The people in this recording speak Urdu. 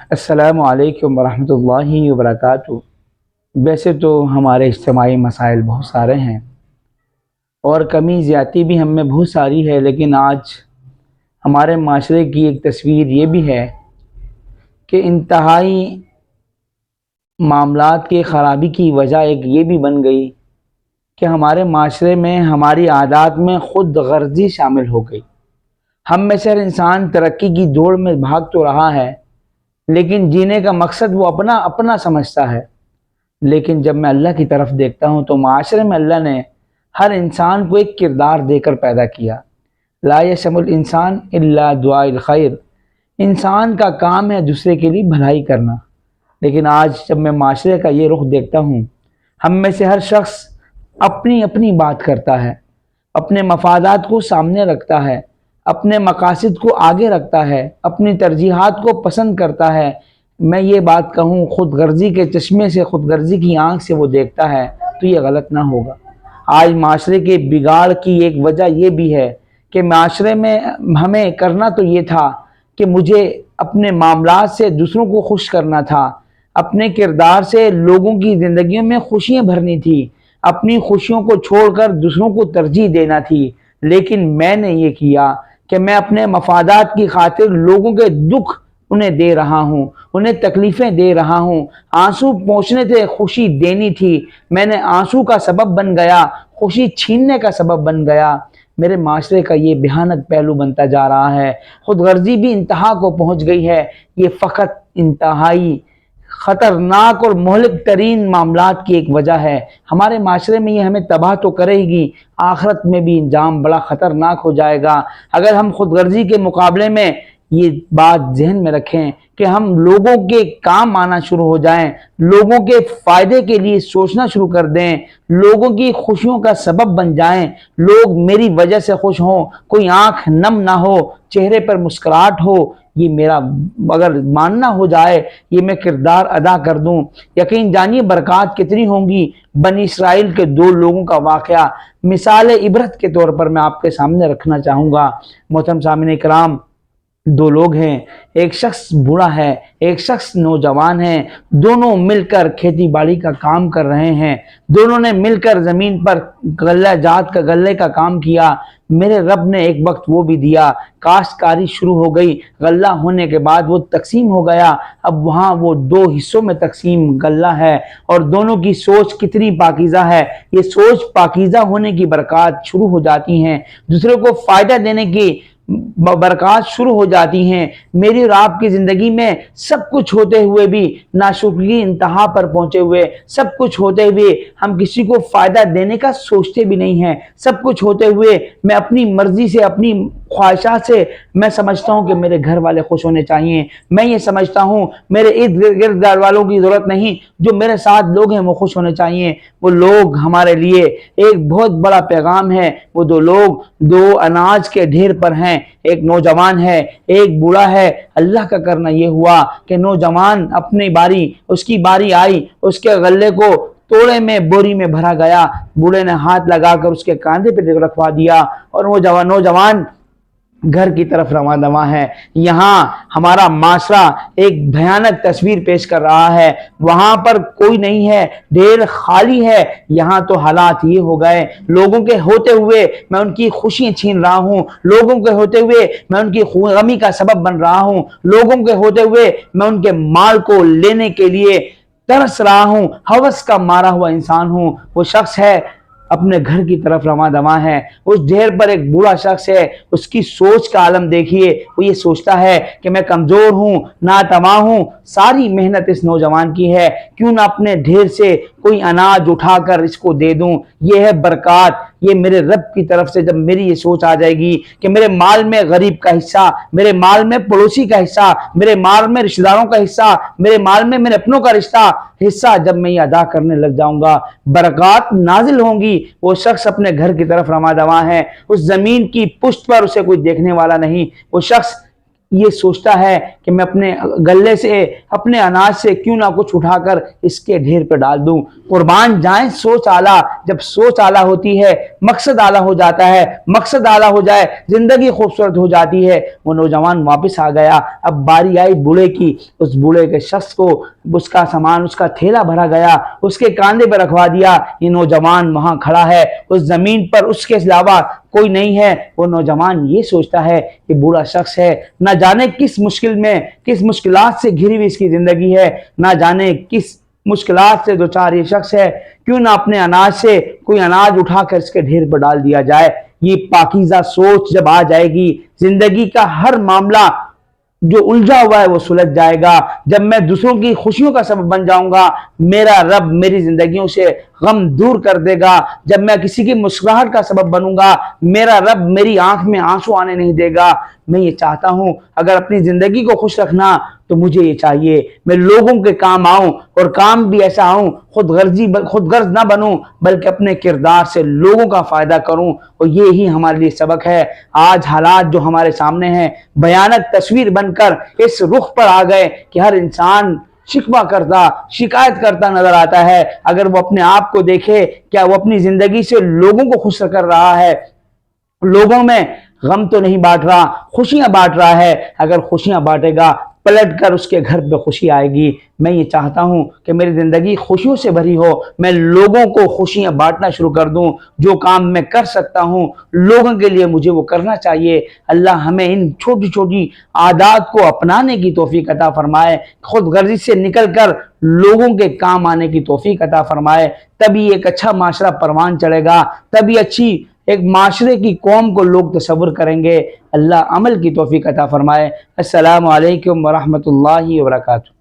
السلام علیکم ورحمۃ اللہ وبرکاتہ۔ ویسے تو ہمارے اجتماعی مسائل بہت سارے ہیں اور کمی زیادتی بھی ہم میں بہت ساری ہے، لیکن آج ہمارے معاشرے کی ایک تصویر یہ بھی ہے کہ انتہائی معاملات کی خرابی کی وجہ ایک یہ بھی بن گئی کہ ہمارے معاشرے میں ہماری عادات میں خود غرضی شامل ہو گئی۔ ہم میں سے ہر انسان ترقی کی دوڑ میں بھاگ تو رہا ہے، لیکن جینے کا مقصد وہ اپنا اپنا سمجھتا ہے۔ لیکن جب میں اللہ کی طرف دیکھتا ہوں تو معاشرے میں اللہ نے ہر انسان کو ایک کردار دے کر پیدا کیا۔ لا یشم الانسان الا دعاء الخیر، انسان کا کام ہے دوسرے کے لیے بھلائی کرنا۔ لیکن آج جب میں معاشرے کا یہ رخ دیکھتا ہوں، ہم میں سے ہر شخص اپنی اپنی بات کرتا ہے، اپنے مفادات کو سامنے رکھتا ہے، اپنے مقاصد کو آگے رکھتا ہے، اپنی ترجیحات کو پسند کرتا ہے۔ میں یہ بات کہوں خود غرضی کے چشمے سے، خود غرضی کی آنکھ سے وہ دیکھتا ہے تو یہ غلط نہ ہوگا۔ آج معاشرے کے بگاڑ کی ایک وجہ یہ بھی ہے کہ معاشرے میں ہمیں کرنا تو یہ تھا کہ مجھے اپنے معاملات سے دوسروں کو خوش کرنا تھا، اپنے کردار سے لوگوں کی زندگیوں میں خوشیاں بھرنی تھی، اپنی خوشیوں کو چھوڑ کر دوسروں کو ترجیح دینا تھی۔ لیکن میں نے یہ کیا کہ میں اپنے مفادات کی خاطر لوگوں کے دکھ انہیں دے رہا ہوں، انہیں تکلیفیں دے رہا ہوں۔ آنسو پہنچنے تھے، خوشی دینی تھی، میں نے آنسو کا سبب بن گیا، خوشی چھیننے کا سبب بن گیا۔ میرے معاشرے کا یہ بھیانک پہلو بنتا جا رہا ہے، خود غرضی بھی انتہا کو پہنچ گئی ہے۔ یہ فقط انتہائی خطرناک اور مہلک ترین معاملات کی ایک وجہ ہے۔ ہمارے معاشرے میں یہ ہمیں تباہ تو کرے گی، آخرت میں بھی انجام بڑا خطرناک ہو جائے گا۔ اگر ہم خود غرضی کے مقابلے میں یہ بات ذہن میں رکھیں کہ ہم لوگوں کے کام آنا شروع ہو جائیں، لوگوں کے فائدے کے لیے سوچنا شروع کر دیں، لوگوں کی خوشیوں کا سبب بن جائیں، لوگ میری وجہ سے خوش ہوں، کوئی آنکھ نم نہ ہو، چہرے پر مسکراہٹ ہو، یہ میرا اگر ماننا ہو جائے، یہ میں کردار ادا کر دوں، یقین جانیے برکات کتنی ہوں گی۔ بنی اسرائیل کے دو لوگوں کا واقعہ مثال عبرت کے طور پر میں آپ کے سامنے رکھنا چاہوں گا۔ محترم سامعین کرام، دو لوگ ہیں، ایک شخص بوڑھا ہے، ایک شخص نوجوان ہے، دونوں مل کر کھیتی باڑی کا کام کر رہے ہیں، دونوں نے مل کر زمین پر غلے کا کام کیا۔ میرے رب نے ایک وقت وہ بھی دیا، کاشتکاری شروع ہو گئی، غلہ ہونے کے بعد وہ تقسیم ہو گیا۔ اب وہاں وہ دو حصوں میں تقسیم غلہ ہے اور دونوں کی سوچ کتنی پاکیزہ ہے۔ یہ سوچ پاکیزہ ہونے کی برکات شروع ہو جاتی ہیں، دوسرے کو فائدہ دینے کی برکات شروع ہو جاتی ہیں۔ میری اور آپ کی زندگی میں سب کچھ ہوتے ہوئے بھی، ناشکری انتہا پر پہنچے ہوئے، سب کچھ ہوتے ہوئے ہم کسی کو فائدہ دینے کا سوچتے بھی نہیں ہیں۔ سب کچھ ہوتے ہوئے میں اپنی مرضی سے، اپنی خواہشات سے میں سمجھتا ہوں کہ میرے گھر والے خوش ہونے چاہیے، میں یہ سمجھتا ہوں میرے ارد گرد والوں کی ضرورت نہیں، جو میرے ساتھ لوگ ہیں وہ خوش ہونے چاہیے۔ وہ لوگ ہمارے لیے ایک بہت بڑا پیغام ہے۔ وہ دو لوگ دو اناج کے ڈھیر پر ہیں، ایک نوجوان ہے، ایک بوڑھا ہے۔ اللہ کا کرنا یہ ہوا کہ نوجوان اپنی باری، اس کی باری آئی، اس کے غلے کو توڑے میں بوری میں بھرا گیا، بوڑھے نے ہاتھ لگا کر اس کے کاندھے پہ رکھوا دیا اور وہ نوجوان گھر کی طرف رواں دواں ہے۔ یہاں ہمارا معاشرہ ایک بھیانک تصویر پیش کر رہا ہے، وہاں پر کوئی نہیں ہے، ڈھیر خالی ہے۔ یہاں تو حالات یہ ہو گئے، لوگوں کے ہوتے ہوئے میں ان کی خوشیاں چھین رہا ہوں، لوگوں کے ہوتے ہوئے میں ان کی غمی کا سبب بن رہا ہوں، لوگوں کے ہوتے ہوئے میں ان کے مال کو لینے کے لیے ترس رہا ہوں، ہوس کا مارا ہوا انسان ہوں۔ وہ شخص ہے اپنے گھر کی طرف رواں دواں ہے، اس ڈھیر پر ایک بوڑھا شخص ہے، اس کی سوچ کا عالم دیکھیے۔ وہ یہ سوچتا ہے کہ میں کمزور ہوں، ناتواں ہوں، ساری محنت اس نوجوان کی ہے، کیوں نہ اپنے ڈھیر سے کوئی اناج اٹھا کر اس کو دے دوں۔ یہ ہے برکات، یہ میرے رب کی طرف سے جب میری یہ سوچ آ جائے گی کہ میرے مال میں غریب کا حصہ، میرے مال میں پڑوسی کا حصہ، میرے مال میں رشتہ داروں کا حصہ، میرے مال میں میرے اپنوں کا حصہ جب میں یہ ادا کرنے لگ جاؤں گا، برکات نازل ہوں گی۔ وہ شخص اپنے گھر کی طرف رواں دواں ہے، اس زمین کی پشت پر اسے کوئی دیکھنے والا نہیں، وہ شخص یہ سوچتا ہے کہ میں اپنے گلے سے اپنے اناج سے کیوں نہ کچھ اٹھا کر اس کے ڈھیر پہ ڈال دوں۔ قربان جائیں سوچ اعلیٰ، جب سوچ اعلیٰ ہوتی ہے مقصد اعلیٰ ہو جاتا ہے، مقصد اعلیٰ ہو جائے زندگی خوبصورت ہو جاتی ہے۔ وہ نوجوان واپس آ گیا، اب باری آئی بوڑھے کی۔ اس بوڑھے کے شخص کو اس کا سامان، اس کا تھیلا بھرا گیا، اس کے کاندھے پہ رکھوا دیا۔ یہ نوجوان وہاں کھڑا ہے، اس زمین پر اس کے علاوہ کوئی نہیں ہے۔ وہ نوجوان یہ سوچتا ہے کہ بوڑھا شخص ہے، نہ جانے کس مشکل میں، کس مشکلات سے گھری ہوئی اس کی زندگی ہے، نہ جانے کس مشکلات سے دوچار یہ شخص ہے، کیوں نہ اپنے اناج سے کوئی اناج اٹھا کر اس کے ڈھیر پر ڈال دیا جائے۔ یہ پاکیزہ سوچ جب آ جائے گی، زندگی کا ہر معاملہ جو الجھا ہوا ہے وہ سلجھ جائے گا۔ جب میں دوسروں کی خوشیوں کا سبب بن جاؤں گا، میرا رب میری زندگیوں سے غم دور کر دے گا۔ جب میں کسی کی مسکراہٹ کا سبب بنوں گا، میرا رب میری آنکھ میں آنسو آنے نہیں دے گا۔ میں یہ چاہتا ہوں اگر اپنی زندگی کو خوش رکھنا تو مجھے یہ چاہیے میں لوگوں کے کام آؤں، اور کام بھی ایسا آؤں خود غرض نہ بنوں، بلکہ اپنے کردار سے لوگوں کا فائدہ کروں۔ اور یہی ہمارے لیے سبق ہے۔ آج حالات جو ہمارے سامنے ہیں بھیانک تصویر بن کر اس رخ پر آ گئے کہ ہر انسان شکوہ کرتا، شکایت کرتا نظر آتا ہے۔ اگر وہ اپنے آپ کو دیکھے، کیا وہ اپنی زندگی سے لوگوں کو خوش کر رہا ہے؟ لوگوں میں غم تو نہیں بانٹ رہا، خوشیاں بانٹ رہا ہے۔ اگر خوشیاں بانٹے گا، پلٹ کر اس کے گھر پہ خوشی آئے گی۔ میں یہ چاہتا ہوں کہ میری زندگی خوشیوں سے بھری ہو، میں لوگوں کو خوشیاں بانٹنا شروع کر دوں۔ جو کام میں کر سکتا ہوں لوگوں کے لیے مجھے وہ کرنا چاہیے۔ اللہ ہمیں ان چھوٹی چھوٹی عادات کو اپنانے کی توفیق عطا فرمائے، خود غرضی سے نکل کر لوگوں کے کام آنے کی توفیق عطا فرمائے۔ تبھی ایک اچھا معاشرہ پروان چڑھے گا، تبھی اچھی ایک معاشرے کی قوم کو لوگ تصور کریں گے۔ اللہ عمل کی توفیق عطا فرمائے۔ السلام علیکم ورحمۃ اللہ وبرکاتہ۔